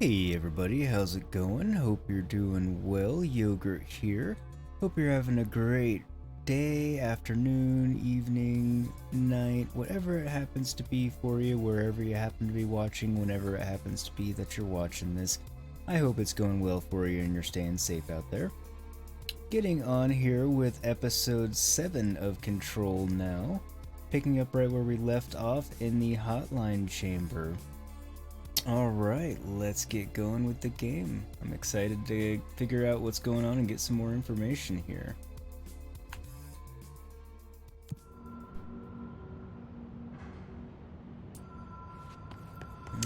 Hey everybody, how's it going? Hope you're doing well. Yogurt here. Hope you're having a great day, afternoon, evening, night, whatever it happens to be for you, wherever you happen to be watching, whenever it happens to be that you're watching this. I hope it's going well for you and you're staying safe out there. Getting on here with episode 7 of Control now, picking up right where we left off in the Hotline Chamber. Alright, let's get going with the game. I'm excited to figure out what's going on and get some more information here.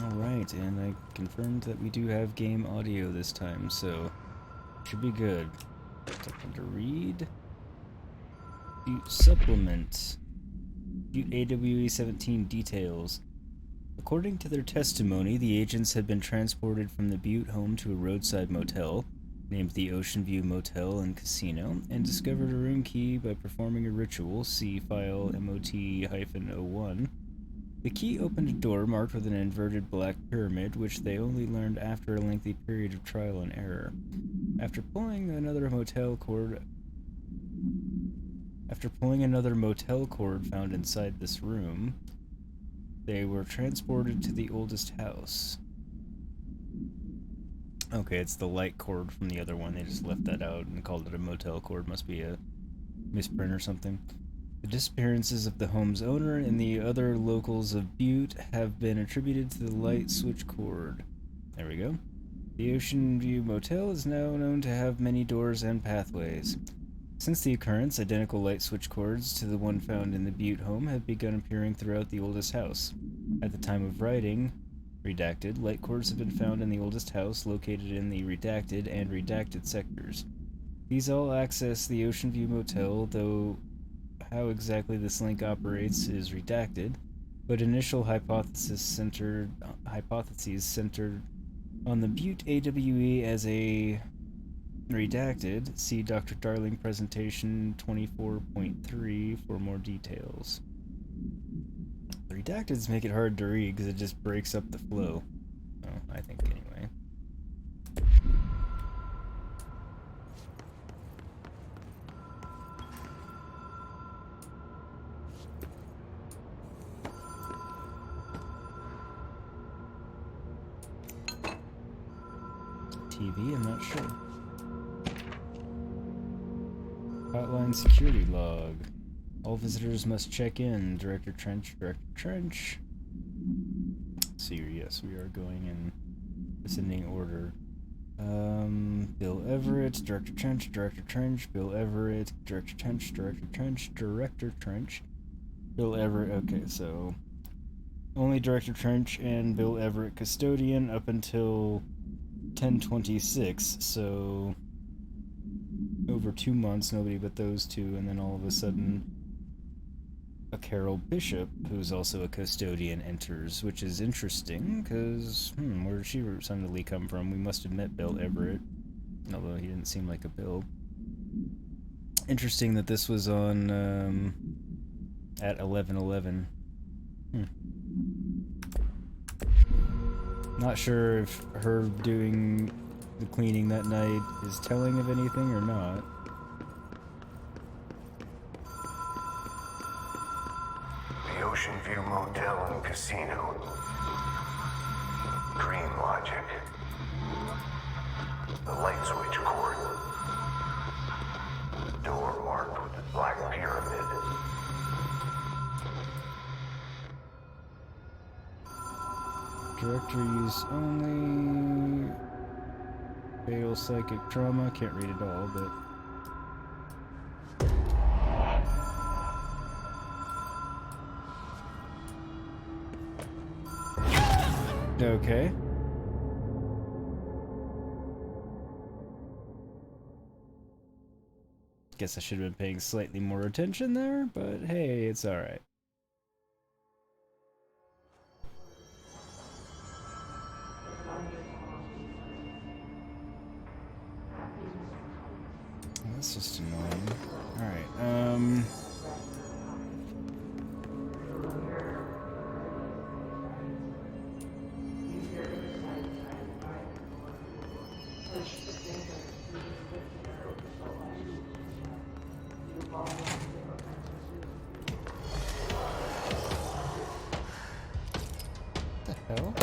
Alright, and I confirmed that we do have game audio this time, so should be good. Something to read. Butte Supplement. Butte AWE 17 details. According to their testimony, the agents had been transported from the Butte home to a roadside motel, named the Ocean View Motel and Casino, and discovered a room key by performing a ritual, see file MOT-01. The key opened a door marked with an inverted black pyramid, which they only learned after a lengthy period of trial and error. After pulling another motel cord found inside this room, they were transported to the oldest house. Okay, it's the light cord from the other one. They just left that out and called it a motel cord. Must be a misprint or something. The disappearances of the home's owner and the other locals of Butte have been attributed to the light switch cord. There we go. The Ocean View Motel is now known to have many doors and pathways. Since the occurrence, identical light switch cords to the one found in the Butte home have begun appearing throughout the oldest house. At the time of writing, redacted, light cords have been found in the oldest house located in the redacted and redacted sectors. These all access the Ocean View Motel, though how exactly this link operates is redacted, but initial hypotheses centered on the Butte AWE as a redacted. See Dr. Darling presentation 24.3 for more details. The redacteds make it hard to read because it just breaks up the flow. Oh, I think anyway. TV, I'm not sure. Hotline security log. All visitors must check in. Director Trench, Director Trench. See, yes, we are going in descending order. Bill Everett, Director Trench, Director Trench, Bill Everett, Director Trench, Director Trench, Director Trench, Bill Everett. Okay, so only Director Trench and Bill Everett custodian up until 10/26, so over 2 months, nobody but those two, and then all of a sudden a Carol Bishop, who's also a custodian, enters, which is interesting, because, where did she suddenly come from? We must have met Bill Everett, although he didn't seem like a Bill. Interesting that this was on, at 11:11. Not sure if her doing the cleaning that night is telling of anything or not. The Ocean View Motel and Casino. Dream logic. The light switch cord. Door marked with the black pyramid. Director use only. Fatal psychic trauma. Can't read it all, but. Okay. Guess I should have been paying slightly more attention there, but hey, it's alright. That's just annoying. Alright, hell?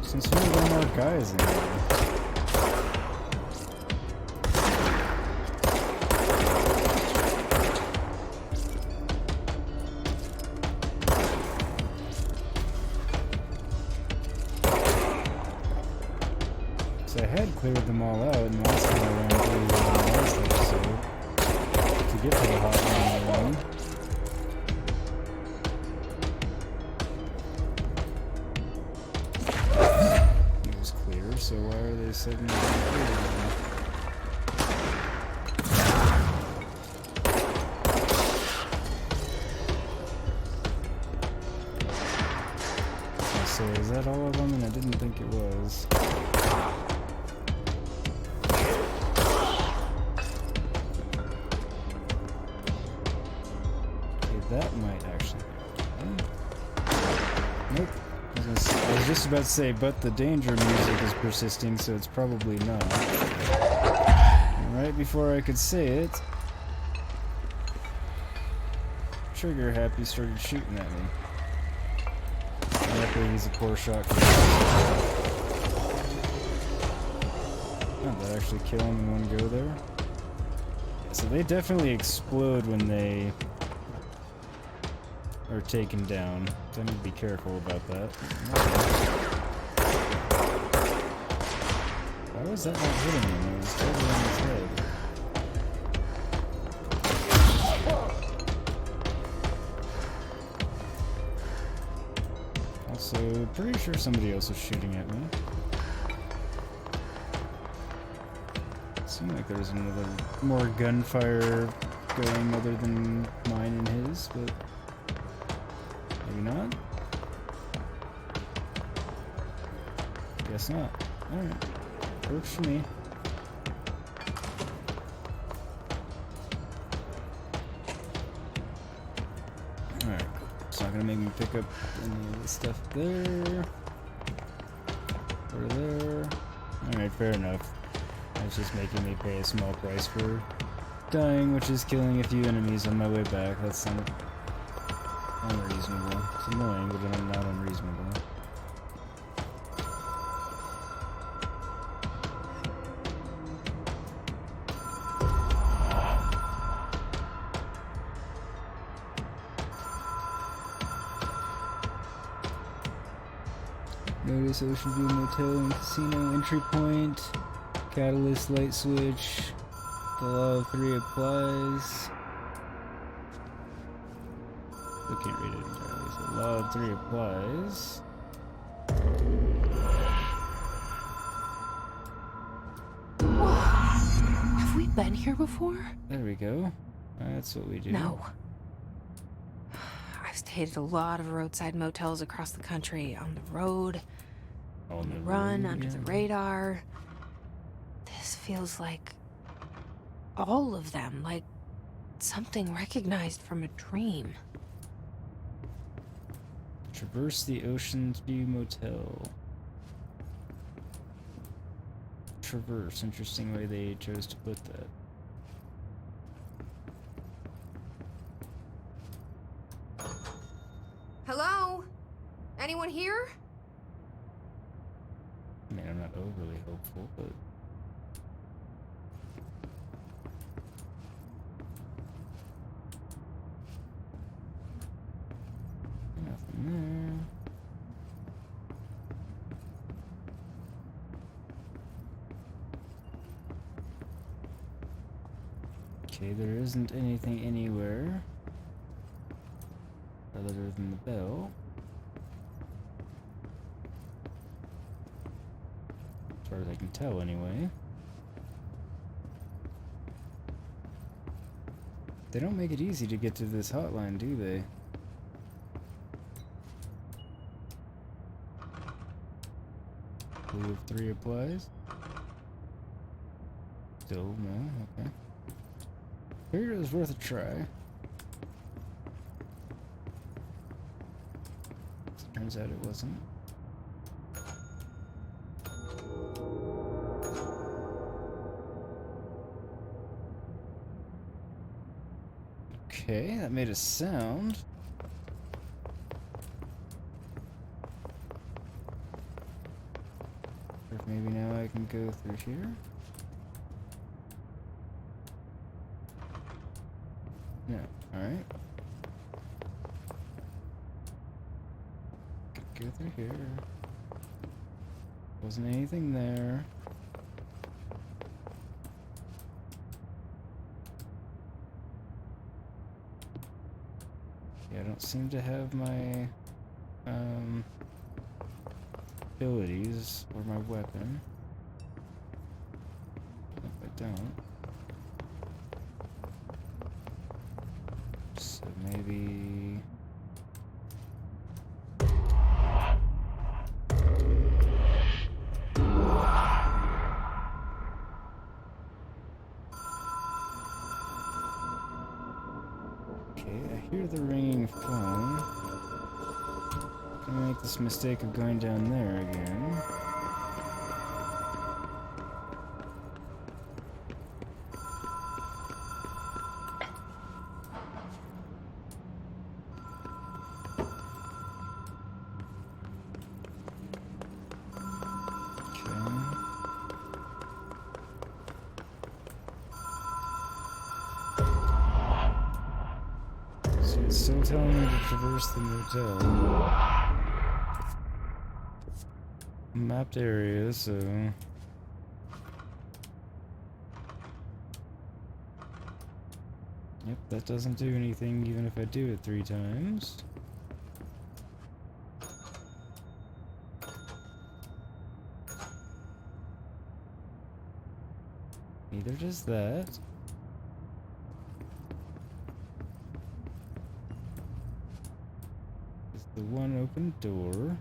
Since when are there more guys in there? So I had cleared them all out, and last time I ran through the last episode to get to the hotline room. It was clear, so why are they suddenly clear again? So is that all of them? And I didn't think it was. Okay, that might actually be okay. Nope. I was just about to say, but the danger music is persisting, so it's probably not. And right before I could say it, Trigger Happy started shooting at me. Luckily, he's a poor shot. Oh, did that actually kill him in one go there? Yeah, so they definitely explode when they are taken down. So I need to be careful about that. Why was that not hitting him? It was totally on his head. Also, pretty sure somebody else was shooting at me. It seemed like there was another more gunfire going other than mine and his, but maybe not. Guess not. Alright. Works for me. Alright. It's not gonna make me pick up any of the stuff there. Or there. Alright, fair enough. It's just making me pay a small price for dying, which is killing a few enemies on my way back. That's not unreasonable. It's annoying, but not unreasonable. Notice Ocean View Motel and Casino entry point. Catalyst light switch. The law of 3 applies. I can't read it entirely. So law of 3 applies. Have we been here before? There we go. That's what we do. No. I've stayed at a lot of roadside motels across the country, on the road, on the run, under the radar. This feels like all of them, like something recognized from a dream. Traverse the Ocean View Motel. Traverse. Interesting way they chose to put that. Hello? Anyone here? I mean, I'm not overly hopeful, but... nothing there. Okay, there isn't anything anywhere other than the bell. As far as I can tell, anyway. They don't make it easy to get to this hotline, do they? Rule of 3 applies. Still no, okay. Figured it was worth a try. Turns out it wasn't. Okay, that made a sound. maybe now I can go through here? No. Alright. Go through here. Wasn't anything there. Yeah, I don't seem to have my abilities or my weapon. If I don't. So maybe... Okay, I hear the ringing phone. I'm gonna make this mistake of going down there again. It's still telling me to traverse the motel. Mapped area, so... Yep, that doesn't do anything even if I do it 3 times. Neither does that. The one open door.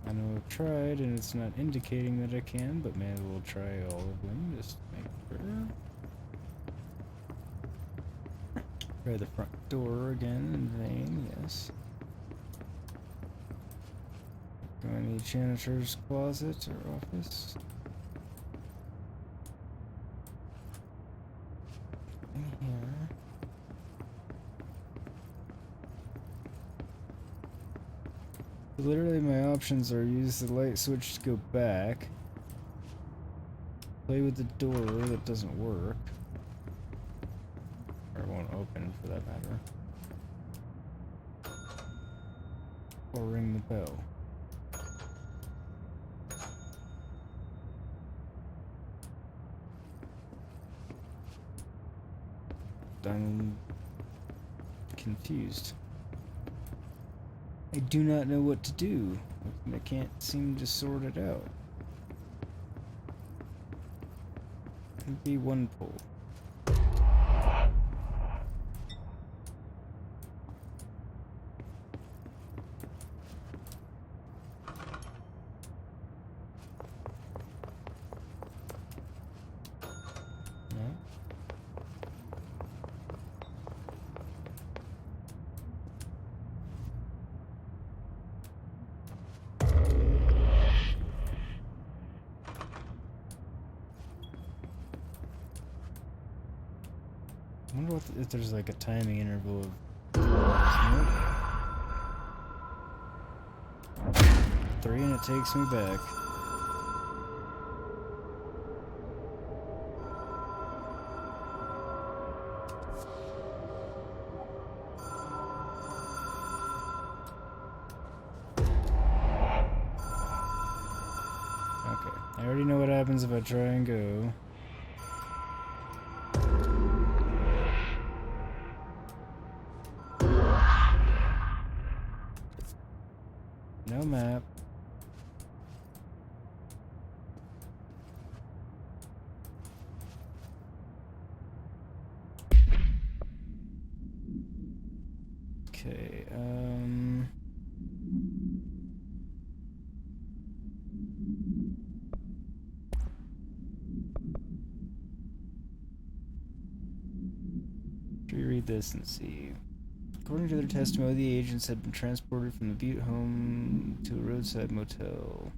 I know I've tried and it's not indicating that I can, but maybe we'll try all of them just to make sure. Try the front door again in vain, yes. Go in the janitor's closet or office. In here. Literally my options are use the light switch to go back. Play with the door that doesn't work. Or won't open for that matter. Or ring the bell. I'm confused. I do not know what to do. I can't seem to sort it out. It'd be one pull. I wonder if there's like a timing interval of 3 and it takes me back. Okay, I already know what happens if I try and go. No map. Okay, reread this and see. According to their testimony, the agents had been transported from the Butte home to a roadside motel.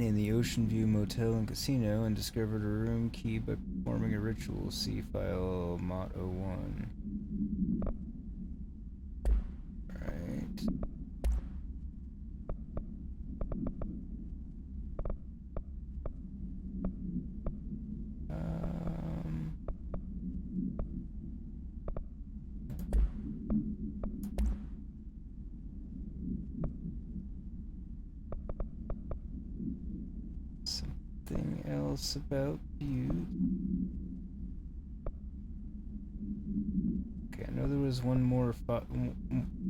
in the Ocean View Motel and Casino and discovered a room key by performing a ritual. See file Mot 01. Alright. Something else about Butte. Okay, I know there was one more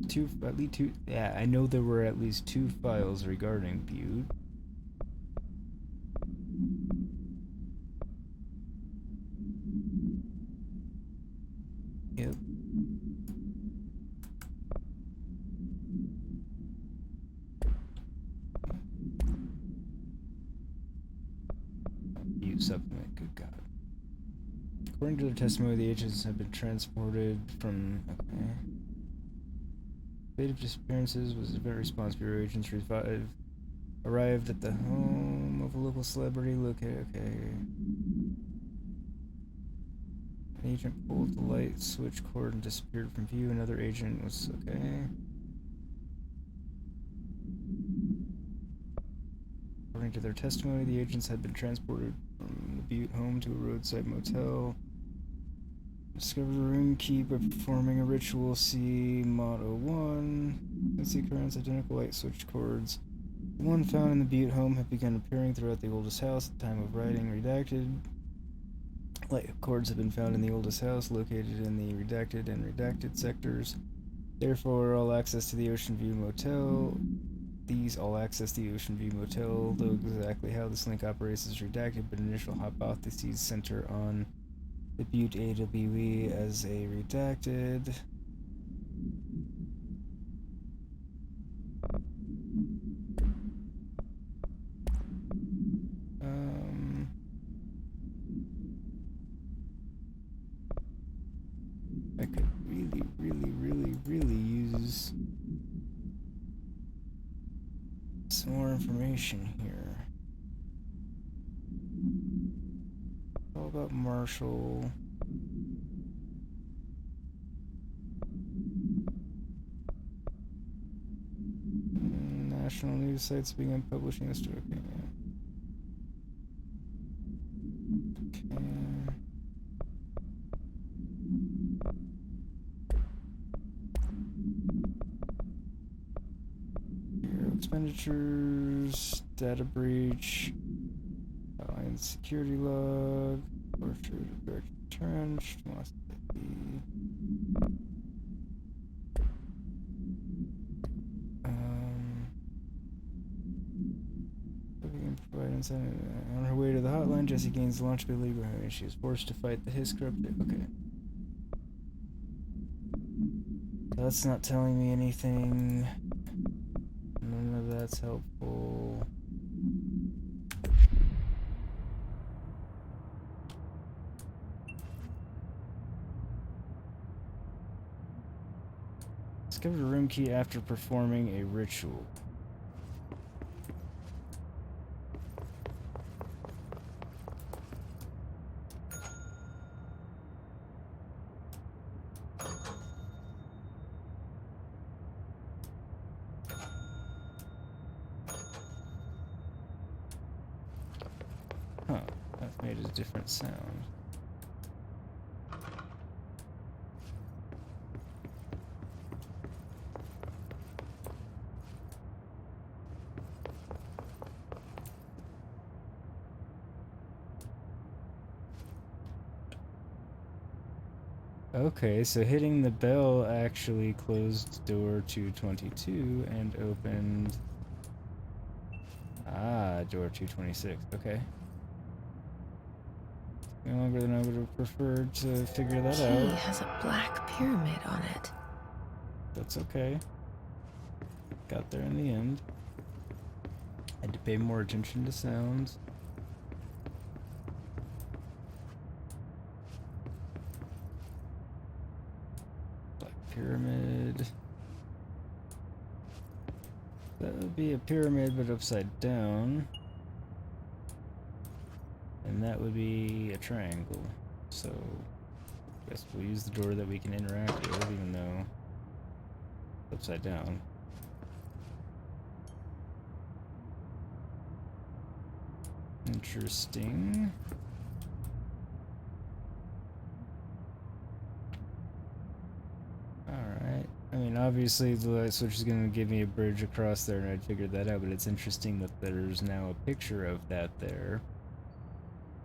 two, at least two. Yeah, I know there were at least 2 files regarding Butte. Yep. Butte supplement, good God. According to their testimony, the agents have been transported from. Okay. Fate of disappearances was event response bureau agents arrived at the home of a local celebrity located. Okay. An agent pulled the light switch cord and disappeared from view. Another agent was okay. According to their testimony, the agents had been transported from the Butte home to a roadside motel. Discovered a room key by performing a ritual. See Mot 01. Since the occurrence, identical light switch cords. The one found in the Butte home have begun appearing throughout the oldest house at the time of writing. Redacted. Light cords have been found in the oldest house, located in the redacted and redacted sectors. Therefore, all access to the Ocean View Motel. These all access the Ocean View Motel, though exactly how this link operates is redacted, but initial hypotheses center on the Butte AWE as a redacted. I could really use some more information here. All about Marshall. National news sites began publishing this. Okay. Expenditures, data breach, Hotline security log, portrait of Director Trench, must be. On her way to the hotline, Jessie gains the launch ability behind her. She is forced to fight the Hiss corrupted. Okay. That's not telling me anything. None of that's helpful. Discovered a room key after performing a ritual. Huh, that made a different sound. Okay, so hitting the bell actually closed door 222 and opened... door 226, okay. No longer than I would have preferred to figure that out. Key has a black pyramid on it. That's okay. Got there in the end. Had to pay more attention to sounds. Black pyramid. That would be a pyramid, but upside down. And that would be a triangle. So, I guess we'll use the door that we can interact with, even though it's upside down. Interesting. Alright. I mean, obviously the light switch is going to give me a bridge across there, and I figured that out, but it's interesting that there's now a picture of that there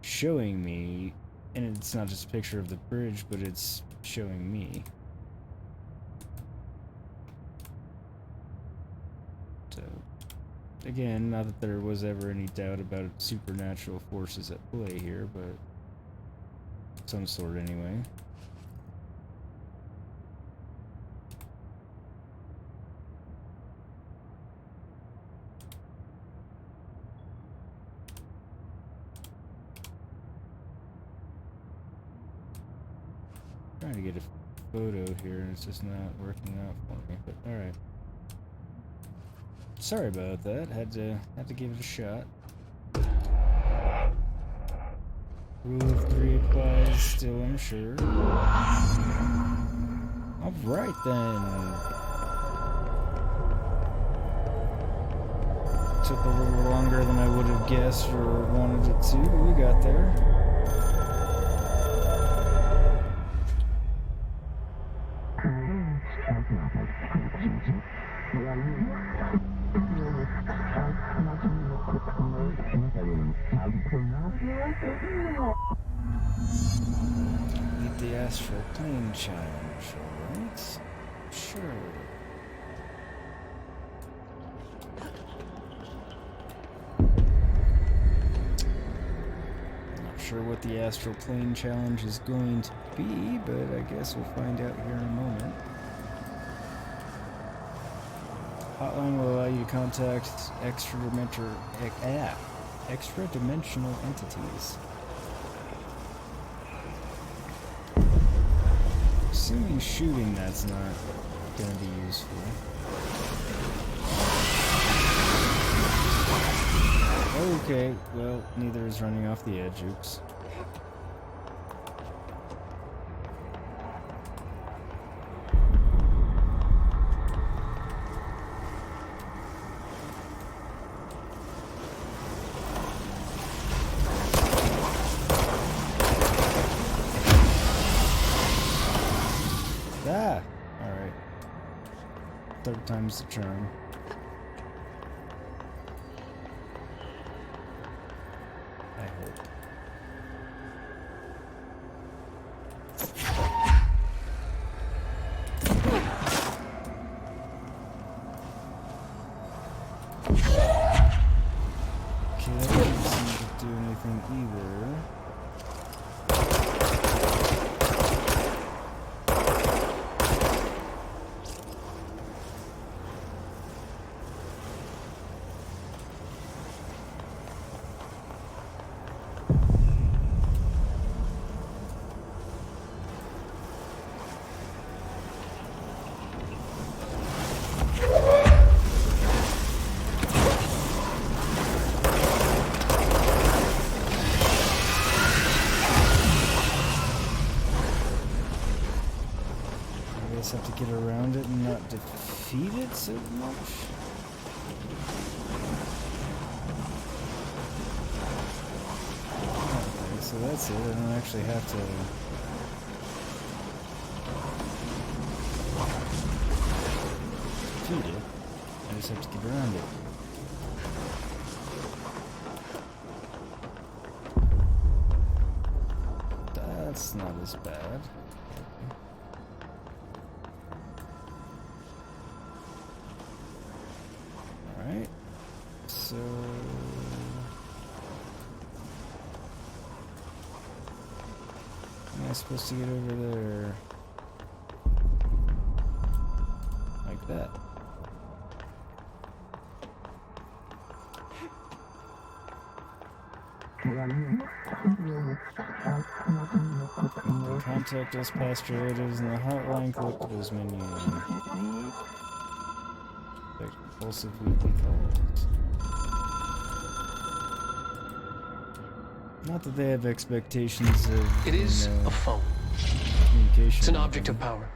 showing me, and it's not just a picture of the bridge, but it's showing me. So, again, not that there was ever any doubt about supernatural forces at play here, but some sort anyway. Trying to get a photo here and it's just not working out for me, but alright. Sorry about that. Had to give it a shot. Rule of 3 applies still, I'm sure. Alright then. Took a little longer than I would have guessed or wanted it to, but we got there. Get the astral plane challenge, alright? Sure. Not sure what the astral plane challenge is going to be, but I guess we'll find out here in a moment. Hotline will allow you to contact extra-dimensional entities. Assuming shooting that's not going to be useful. Okay, well, neither is running off the edge, oops. Ah! Alright. Third time's the charm. I hope. Okay, that doesn't seem to do anything either. Have to get around it and not defeat it so much. Okay, so that's it. I don't actually have to defeat it. I just have to get around it. That's not as bad. Alright, so... Am I supposed to get over there? Like that. Contact us past relatives in the hotline collectibles menu. Impulsive weekly calls. Not that they have expectations of It is a phone. communication. It's an object of power.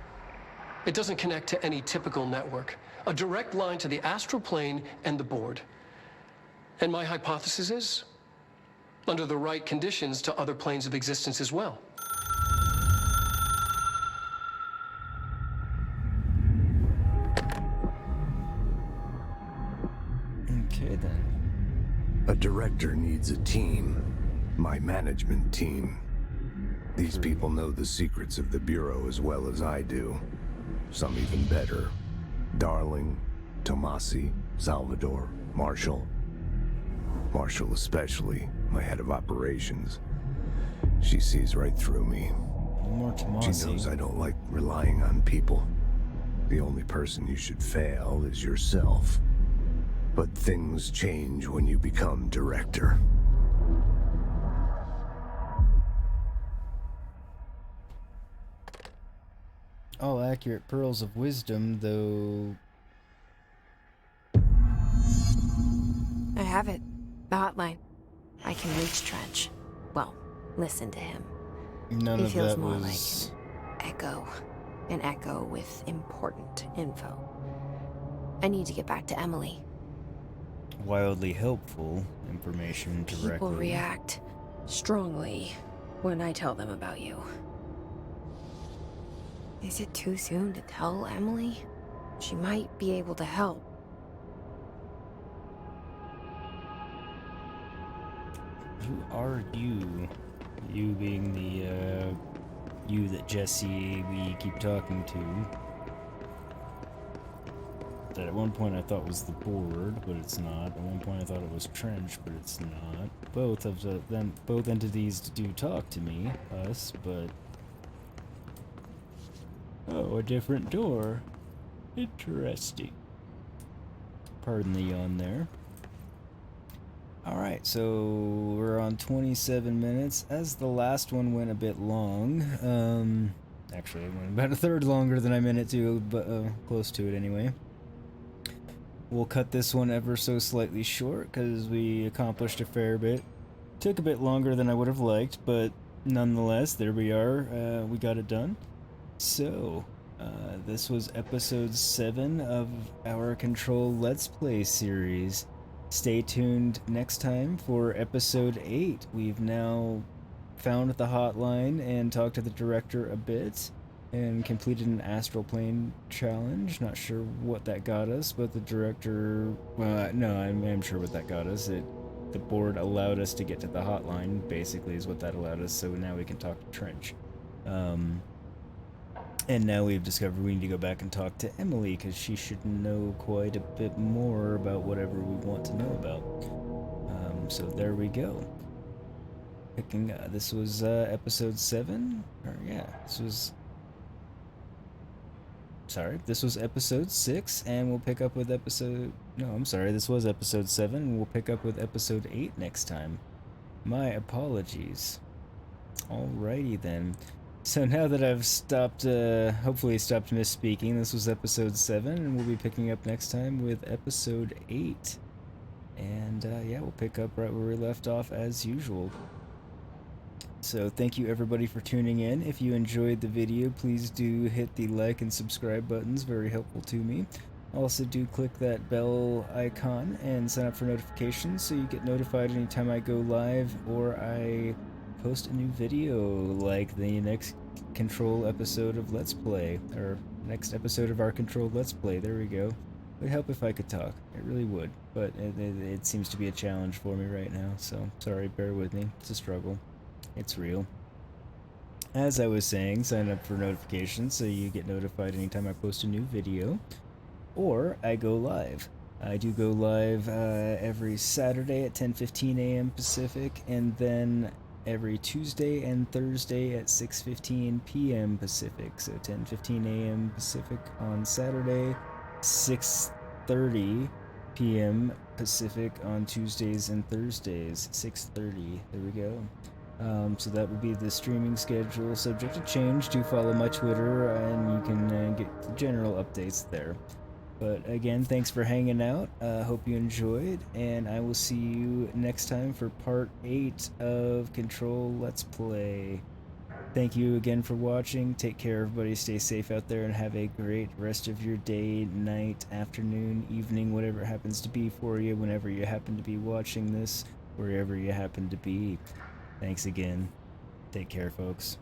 It doesn't connect to any typical network. A direct line to the astral plane and the board. And my hypothesis is, under the right conditions, to other planes of existence as well. Okay, then. A director needs a team. My management team. These people know the secrets of the Bureau as well as I do. Some even better. Darling, Tomasi, Salvador, Marshall. Marshall especially, my head of operations. She sees right through me. More Tomasi. She knows I don't like relying on people. The only person you should fail is yourself. But things change when you become director. All accurate pearls of wisdom, though. I have it. The hotline. I can reach Trench. Well, listen to him. None He of feels that more was. like echo. An echo with important info. I need to get back to Emily. Wildly helpful information directly. People react strongly when I tell them about you. Is it too soon to tell Emily? She might be able to help. Who are you? You being the, you that Jesse we keep talking to. That at one point I thought was the board, but it's not. At one point I thought it was Trench, but it's not. Both of them, both entities do talk to me, us, but... Oh, a different door. Interesting. Pardon the yawn there. Alright, so we're on 27 minutes. As the last one went a bit long, actually it went about a third longer than I meant it to, but close to it anyway. We'll cut this one ever so slightly short, because we accomplished a fair bit. Took a bit longer than I would have liked, but nonetheless, there we are. We got it done. So, this was episode 7 of our Control Let's Play series. Stay tuned next time for episode 8. We've now found the hotline and talked to the director a bit and completed an astral plane challenge. Not sure what that got us, but the director... Well, no, I'm sure what that got us. The board allowed us to get to the hotline, basically, is what that allowed us, so now we can talk to Trench. And now we've discovered we need to go back and talk to Emily, because she should know quite a bit more about whatever we want to know about. So there we go. Picking, this was episode 7? Or, yeah, this was... Sorry, this was episode 6, and we'll pick up with episode... No, I'm sorry, this was episode 7, and we'll pick up with episode 8 next time. My apologies. Alrighty then. So now that I've stopped, hopefully stopped misspeaking, this was episode 7, and we'll be picking up next time with episode 8. And, yeah, we'll pick up right where we left off as usual. So thank you everybody for tuning in. If you enjoyed the video, please do hit the like and subscribe buttons, very helpful to me. Also do click that bell icon and sign up for notifications so you get notified anytime I go live or I post a new video, like the next Control episode of Let's Play, or next episode of our Control Let's Play. There we go. It would help if I could talk. It really would, but it seems to be a challenge for me right now, so sorry, bear with me. It's a struggle. It's real. As I was saying, sign up for notifications so you get notified anytime I post a new video, or I go live. I do go live every Saturday at 10:15 a.m. Pacific, and then every Tuesday and Thursday at 6:15 p.m. Pacific. So 10:15 a.m. Pacific on Saturday, 6:30 p.m. Pacific on Tuesdays and Thursdays. 6:30. There we go. So that would be the streaming schedule, subject to change. Do follow my Twitter, and you can get the general updates there. But again, thanks for hanging out. Hope you enjoyed, and I will see you next time for part 8 of Control Let's Play. Thank you again for watching. Take care, everybody. Stay safe out there, and have a great rest of your day, night, afternoon, evening, whatever it happens to be for you, whenever you happen to be watching this, wherever you happen to be. Thanks again. Take care, folks.